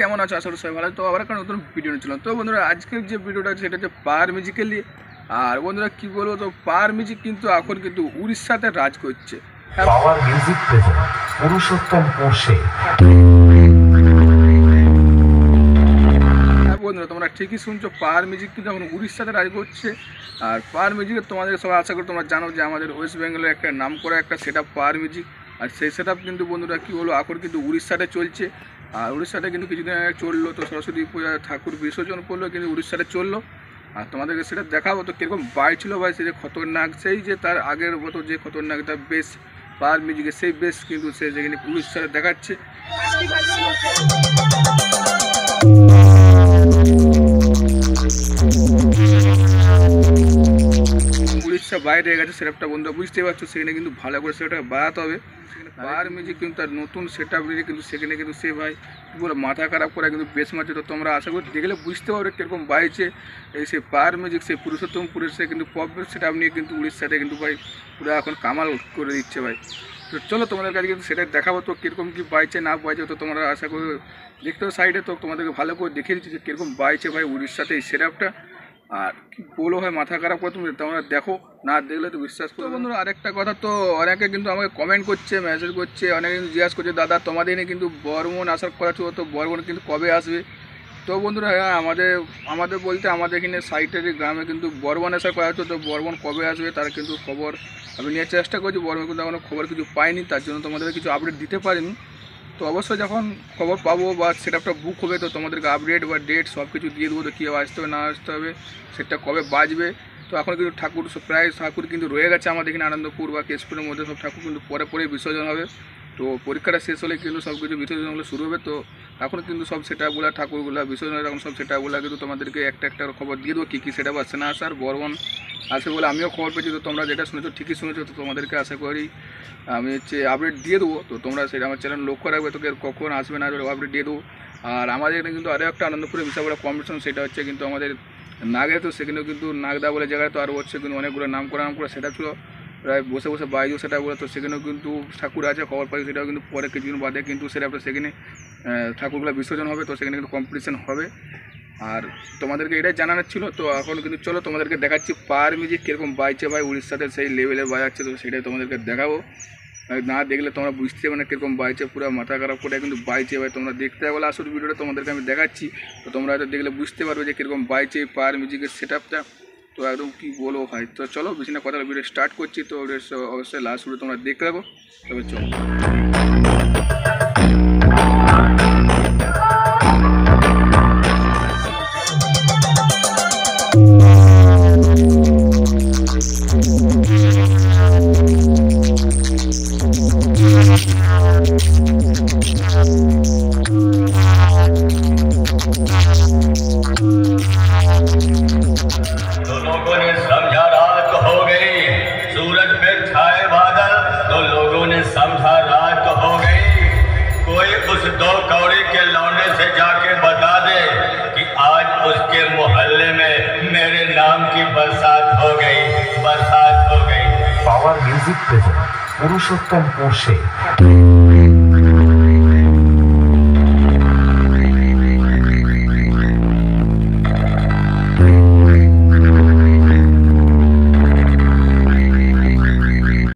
কেমন আছো? আশা করি সবাই ভালো। তো আবার একটা নতুন ভিডিও নিয়েছিলাম। তো বন্ধুরা আজকের যে ভিডিওটা সেটা হচ্ছে পাওয়ার মিউজিক্যাল নিয়ে। আর বন্ধুরা কি বলবো, তো পাওয়ার মিউজিক কিন্তু এখন কিন্তু উড়িষ্যাতে রাজ করছে। Power music present Purushottam Porsche. হ্যাঁ বন্ধুরা, তোমরা ঠিকই শুনছো, পাওয়ার মিউজিক কিন্তু এখন উড়িষ্যাতে রাজ করছে। আর পাওয়ার মিউজিকের তোমাদের সবাই আশা করি তোমরা জানো যে আমাদের ওয়েস্ট বেঙ্গলের একটা নাম করা একটা সেট আপ পাওয়ার মিউজিক। আর সেই সেট আপ কিন্তু বন্ধুরা কী বলো, এখন কিন্তু উড়িষ্যাতে চলছে। আর উড়িষ্যাতে কিন্তু কিছুদিন আগে চললো, তো সরস্বতী পূজা ঠাকুর বিসর্জন করলো কিন্তু উড়িষ্যাতে চললো। আর তোমাদেরকে সেটা দেখাবো তো কীরকম বাই ছিল ভাই, সে যে খতরনাক, সেই যে তার আগের মতো যে খতরনাক তার বেস পাওয়ার মিউজিকের সেই বেস কিন্তু সে যেখানে উড়িষ্যাতে দেখাচ্ছে। উড়িষ্যা বাইরে গেছে সেটআপটা বন্ধুরা বুঝতেই পারছো, সেখানে কিন্তু ভালো করে সেটা বাড়াতে হবে। পাওয়ার মিউজিক কিন্তু তার নতুন সেটআপ নিয়ে কিন্তু সেখানে কিন্তু সে ভাই পুরো মাথা খারাপ করে কিন্তু বেশ মারছে। তো তোমরা আশা করি দেখলে বুঝতে পারবে কীরকম বাইছে এই সে পাওয়ার মিউজিক, সেই পুরুষোত্তমপুরের সে কিন্তু পপের সেটআপ নিয়ে কিন্তু উড়িষ্যাতে কিন্তু ভাই পুরো এখন কামাল করে দিচ্ছে ভাই। তো চলো তোমাদের কাছে কিন্তু সেটা দেখাবো তো কীরকম কী বাইছে না বাইছে। তো তোমরা আশা করি দেখতে সাইডে, তো তোমাদেরকে ভালো করে দেখে দিচ্ছি যে কীরকম বাইছে ভাই উড়িষ্যাতে এই সেটআপটা। আর কি বলো হয়, মাথা খারাপ করে তুমি তোমরা দেখো, না দেখলে তো বিশ্বাস করো। বন্ধুরা আরেকটা কথা, তো অনেকে কিন্তু আমাকে কমেন্ট করছে, মেসেজ করছে, অনেকে কিন্তু জিজ্ঞাসা করছে দাদা তোমাদের এনে কিন্তু বর্মন আসার কথা ছিল, তো বর্মন কিন্তু কবে আসবে? তো বন্ধুরা হ্যাঁ, আমাদের বলতে আমাদের এখানে সাইটের গ্রামে কিন্তু বর্মন আসার কথা হচ্ছে। তো বর্মন কবে আসবে তার কিন্তু খবর আমি নেওয়ার চেষ্টা করছি। বর্মন কিন্তু এখনও খবর কিছু পাইনি, তার জন্য তোমাদের কিছু আপডেট দিতে পারিনি। তো অবশ্যই যখন খবর পাবো বা সেটআপটা বুক হবে তো তোমাদেরকে আপডেট বা ডেট সব কিছু দিয়ে দেবো, তো কীভাবে আসতে হবে না আসতে হবে, সেটা কবে বাজবে। তো এখন কিন্তু ঠাকুর প্রায় ঠাকুর কিন্তু রয়ে গেছে আমাদের এখানে আনন্দপুর বা কেশপুরের মধ্যে, সব ঠাকুর কিন্তু পরে বিসর্জন হবে। তো পরীক্ষাটা শেষ হলে কিন্তু সব কিছু বিসর্জনগুলো শুরু হবে। তো এখন কিন্তু সব সেটআপগুলো ঠাকুরগুলো বিসর্জন এখন সব সেটআপগুলো কিন্তু তোমাদেরকে একটা খবর দিয়ে দেবো কী সেটআপ আসছে না আসে। আর বর্মন আসে বলে আমিও খবর পেয়েছি, তো তোমরা যেটা শুনেছো ঠিকই শুনেছো। তো তোমাদেরকে আশা করি আমি আপডেট দিয়ে দেবো। তো তোমরা সেটা আমার চ্যানেল লক্ষ্য রাখবে, তোকে কখন আসবে না আসবে আপডেট দিয়ে দেবো। আর আমাদের এখানে কিন্তু আরও একটা আনন্দপুরে বিশাল বড় কম্পিটিশন, সেটা হচ্ছে কিন্তু আমাদের নাগে। তো সেখানেও কিন্তু নাগদা বলে জায়গায় তো আরও হচ্ছে কিন্তু অনেকগুলো নাম করা সেটা ছিল প্রায় বসে বাইজও সেটা বলে। তো সেখানেও কিন্তু ঠাকুর আছে খবর পাই, সেটাও কিন্তু পরে কিছুদিন বাদে কিন্তু সেটা সেখানে ঠাকুরগুলো বিসর্জন হবে। তো সেখানে কিন্তু কম্পিটিশন হবে। আর তোমাদেরকে এটাই জানানোর ছিল। তো এখন কিন্তু চলো তোমাদেরকে দেখাচ্ছি পাওয়ার মিউজিক কীরকম বাইছে ভাই উড়িষ্যাতে সেই লেভেলে বাজাচ্ছে। তো সেটাই তোমাদেরকে দেখাবো, না দেখলে তোমরা বুঝতে পারবে না কীরকম বাইছে, পুরো মাথা খারাপ করে কিন্তু বাইছে ভাই। তোমরা দেখতে বলে আসল ভিডিওটা তোমাদেরকে আমি দেখাচ্ছি, তো তোমরা হয়তো দেখলে বুঝতে পারবে যে কীরকম বাইছে এই পাওয়ার মিউজিকের সেটআপটা। তো একদম কী বলবো ভাই। তো চলো বেশি না কথা ভিডিও স্টার্ট করছি। তো অবশ্যই লাস্ট ভিডিও তোমরা দেখতে থাকো, তবে চলো। दो कौड़ी के लौंडे से जाके बता दे कि आज उसके मोहल्ले में मेरे नाम की बरसात हो गई। पावर म्यूजिक प्रेजेंट पुरुषोत्तम पोर्शे।